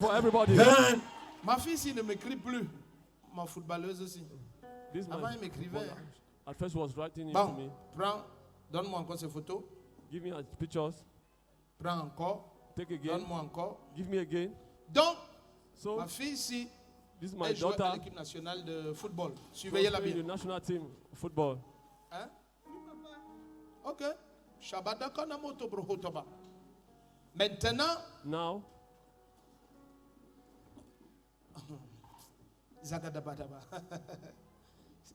For everybody. Ma fille ici ne m'écrit plus. Ma footballeuse aussi. Avant, elle m'écrivait. At first was writing Bon, to me. prends, donne-moi encore ces photos. Give me pictures. Prends encore. Take again. Donne-moi encore. Give me again. Donc, So, ma fille ici, this is my elle joue à daughter. l'équipe nationale de football. Surveillez-la bien. The national team football. Hein? Ok. Shabada Kanamoto Brohotoba. Maintenant, Now, Zagadabadaba.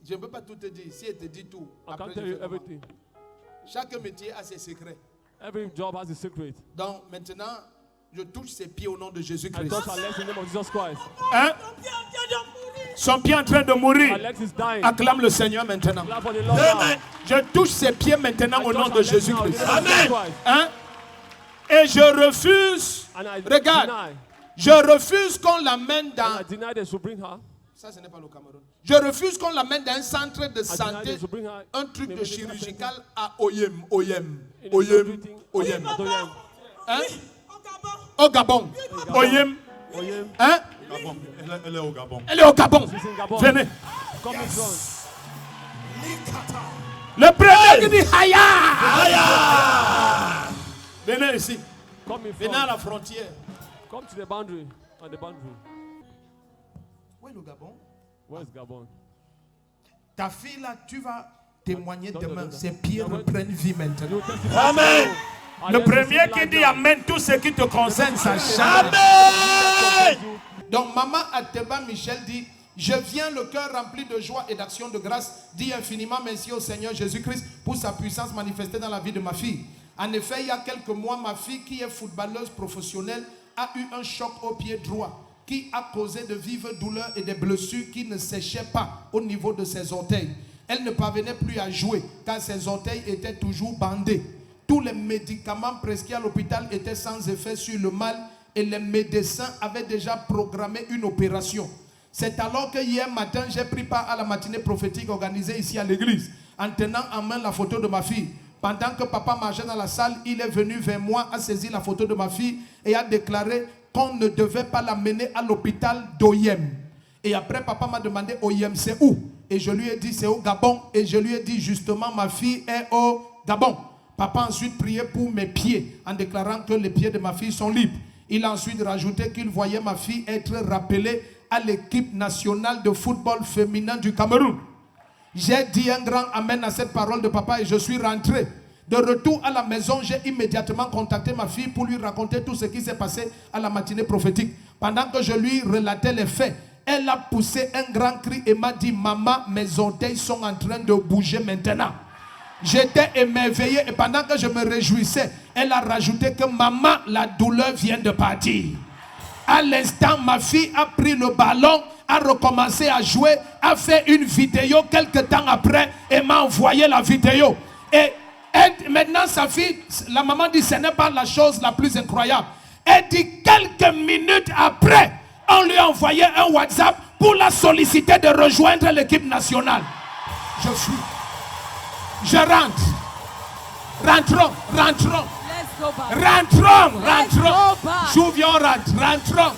Je ne peux pas tout te dire. Si elle te dit tout, I après can't je tell you fais comment? everything. Chaque métier a ses secrets. Every job has a secret. Donc maintenant, je touche ses pieds au nom de I Jésus-Christ. touch Alex in the name of Jesus Christ. Hein? Son pied en train de mourir. Alex is dying. Acclame le Seigneur maintenant. Clap for the Lord now. Je touche ses pieds maintenant I au nom touch de Alex now in Jésus-Christ. the name of Jesus Christ. Hein? Et je refuse, And I regarde, deny. je refuse qu'on l'amène And dans... I deny they should bring her. Ça, ce n'est pas le Cameroun. Je refuse qu'on l'amène dans un centre de I deny santé, they should bring her. un truc de Maybe chirurgical à Oyem, Oyem, in the Oyem, everything. Oyem. Oyem. Hein? Au Gabon. Oyem. Oyem. Hein? Gabon. Elle est au Gabon. Elle est au Gabon. She's in Gabon. Venez. Come in front. Le premier qui dit Haya. Venez ici. Come in Venez à front. la frontière. Come to the boundary. On the boundary. Où est le Gabon? Where's Gabon? Ta fille là, tu vas témoigner Don't, demain. don't, don't. Ses pieds reprennent vie maintenant. You testify. Amen. Le Alex is premier qui alive dit now. Amen, tout ce qui te concerne, ça change. Donc maman Ateba Michel dit, je viens le cœur rempli de joie et d'action de grâce, dis infiniment merci au Seigneur Jésus-Christ pour sa puissance manifestée dans la vie de ma fille. En effet, il y a quelques mois, ma fille qui est footballeuse professionnelle a eu un choc au pied droit qui a causé de vives douleurs et des blessures qui ne séchaient pas au niveau de ses orteils. Elle ne parvenait plus à jouer car ses orteils étaient toujours bandés. Tous les médicaments prescrits à l'hôpital étaient sans effet sur le mal et les médecins avaient déjà programmé une opération. C'est alors que hier matin, j'ai pris part à la matinée prophétique organisée ici à l'église en tenant en main la photo de ma fille. Pendant que papa marchait dans la salle, il est venu vers moi, a saisi la photo de ma fille et a déclaré qu'on ne devait pas la mener à l'hôpital d'Oyem. Et après, papa m'a demandé, Oyem, c'est où? Et je lui ai dit, c'est au Gabon. Et je lui ai dit, justement, ma fille est au Gabon. Papa a ensuite prié pour mes pieds en déclarant que les pieds de ma fille sont libres. Il a ensuite rajouté qu'il voyait ma fille être rappelée à l'équipe nationale de football féminin du Cameroun. J'ai dit un grand amen à cette parole de papa et je suis rentré. De retour à la maison, j'ai immédiatement contacté ma fille pour lui raconter tout ce qui s'est passé à la matinée prophétique. Pendant que je lui relatais les faits, elle a poussé un grand cri et m'a dit, maman, mes orteils sont en train de bouger maintenant. J'étais émerveillé et pendant que je me réjouissais, elle a rajouté que maman, la douleur vient de partir. À l'instant, ma fille a pris le ballon, a recommencé à jouer, a fait une vidéo quelques temps après et m'a envoyé la vidéo. Et maintenant, sa fille, la maman dit, ce n'est pas la chose la plus incroyable. Elle dit, quelques minutes après, on lui a envoyé un WhatsApp pour la solliciter de rejoindre l'équipe nationale. Je suis. Je rentre. Rentrons. Let's go back. Rentrons. Let's go back. J'ouvre, on rentre. Rentrons.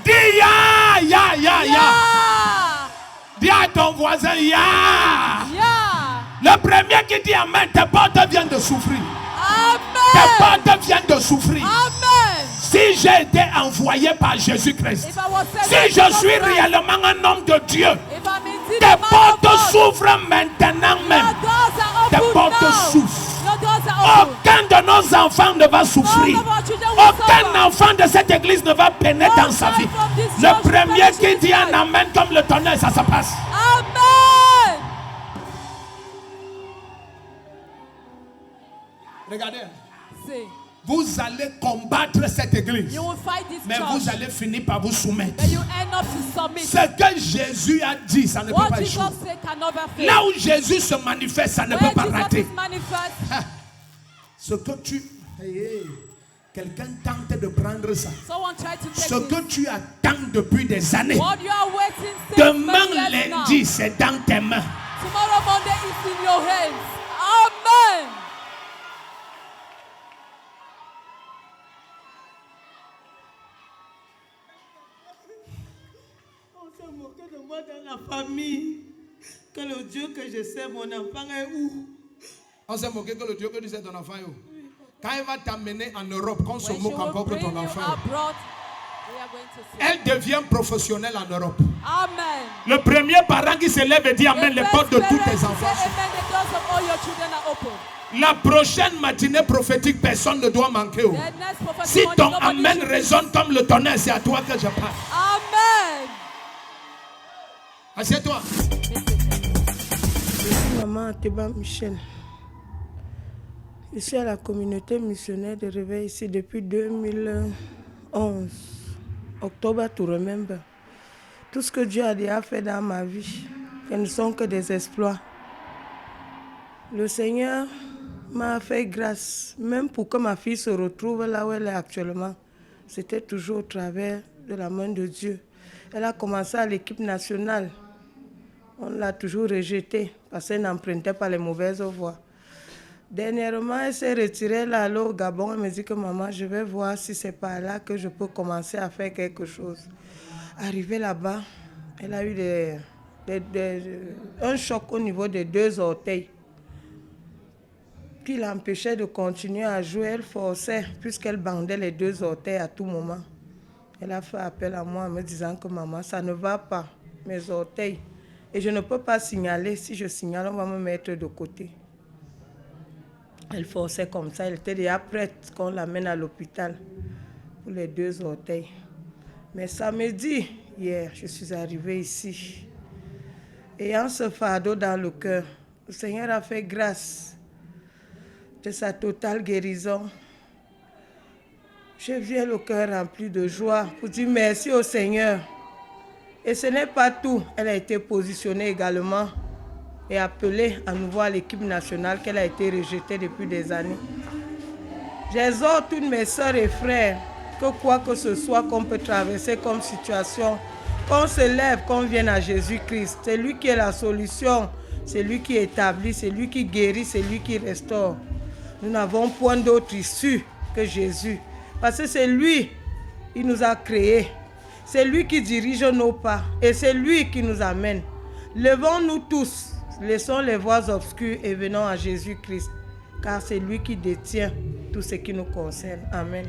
Dis ya. Yeah. Dis à ton voisin ya. Yeah. Le premier qui dit amen, tes portes viennent de souffrir. Tes Amen. portes viennent de souffrir. Amen. Si j'ai été envoyé par Jésus-Christ, If I was sent si by je suis Jesus Christ, réellement un homme de Dieu, if I'm indeed tes a man of portes God, s'ouvrent maintenant your même. doors are Tes open portes now. s'ouvrent. Your doors are open. Aucun de nos enfants ne va souffrir. None of our children will Aucun suffer. enfant de cette église ne va peiner No dans sa child vie. from this Le church will premier perish qui in dit his un life. amen comme le tonnerre, ça se passe. Amen. Regardez, See, vous allez combattre cette église, you will fight this mais vous church, allez finir par vous soumettre. but you end up to submit. Ce que Jésus a dit, ça ne peut What pas Jesus échouer. said can never fail. Là où Jésus se manifeste, ça ne Where peut pas Jesus rater. is manifest, Ce que tu... quelqu'un tente de prendre ça. someone tried to take Ce it. que tu attends depuis des années. What you are waiting since Demain many years now. lundi, c'est dans tes mains. Tomorrow Monday is in your hands. Amen. se moquer de moi dans la famille. Que le Dieu que je sais, mon enfant est où? On s'est moqué que le Dieu que tu sais ton enfant est où? Quand il va t'amener en Europe, qu'on se When she moque will encore que bring ton you enfant est. abroad, we are going to see. Elle devient professionnelle en Europe. Amen. Le premier parent qui se lève et dit Amen, les portes de tous tes enfants. Say amen, the doors of all your children are open. La prochaine matinée prophétique, personne ne doit manquer. The next prophetic Si morning, ton nobody Amen should- résonne comme le tonnerre, c'est à toi que je parle. Amen. Assieds-toi. Je suis maman Ateba Michel. Je suis à la communauté missionnaire de réveil ici depuis 2011. Octobre to remember. Tout ce que Dieu a déjà fait dans ma vie, ce ne sont que des exploits. Le Seigneur m'a fait grâce, même pour que ma fille se retrouve là où elle est actuellement. C'était toujours au travers de la main de Dieu. Elle a commencé à l'équipe nationale. On l'a toujours rejetée parce qu'elle n'empruntait pas les mauvaises voies. Dernièrement, elle s'est retirée là, allée au Gabon. Elle me dit que maman, je vais voir si c'est par là que je peux commencer à faire quelque chose. Arrivée là-bas, elle a eu un choc au niveau des 2 orteils qui l'empêchait de continuer à jouer. Elle forçait puisqu'elle bandait les 2 orteils à tout moment. Elle a fait appel à moi en me disant que maman, ça ne va pas, mes orteils. Et je ne peux pas signaler. Si je signale, on va me mettre de côté. Elle forçait comme ça. Elle était déjà prête qu'on l'amène à l'hôpital pour les 2 orteils. Mais samedi, hier, je suis arrivée ici. Ayant ce fardeau dans le cœur, le Seigneur a fait grâce de sa totale guérison. Je viens le cœur rempli de joie pour dire merci au Seigneur. Et ce n'est pas tout. Elle a été positionnée également et appelée à nouveau à l'équipe nationale qu'elle a été rejetée depuis des années. J'exhorte toutes mes sœurs et frères que quoi que ce soit qu'on peut traverser comme situation, qu'on se lève, qu'on vienne à Jésus-Christ. C'est lui qui est la solution, c'est lui qui établit, c'est lui qui guérit, c'est lui qui restaure. Nous n'avons point d'autre issue que Jésus. Parce que c'est lui, il nous a créés. C'est lui qui dirige nos pas et c'est lui qui nous amène. Levons-nous tous, laissons les voies obscures et venons à Jésus-Christ, car c'est lui qui détient tout ce qui nous concerne. Amen.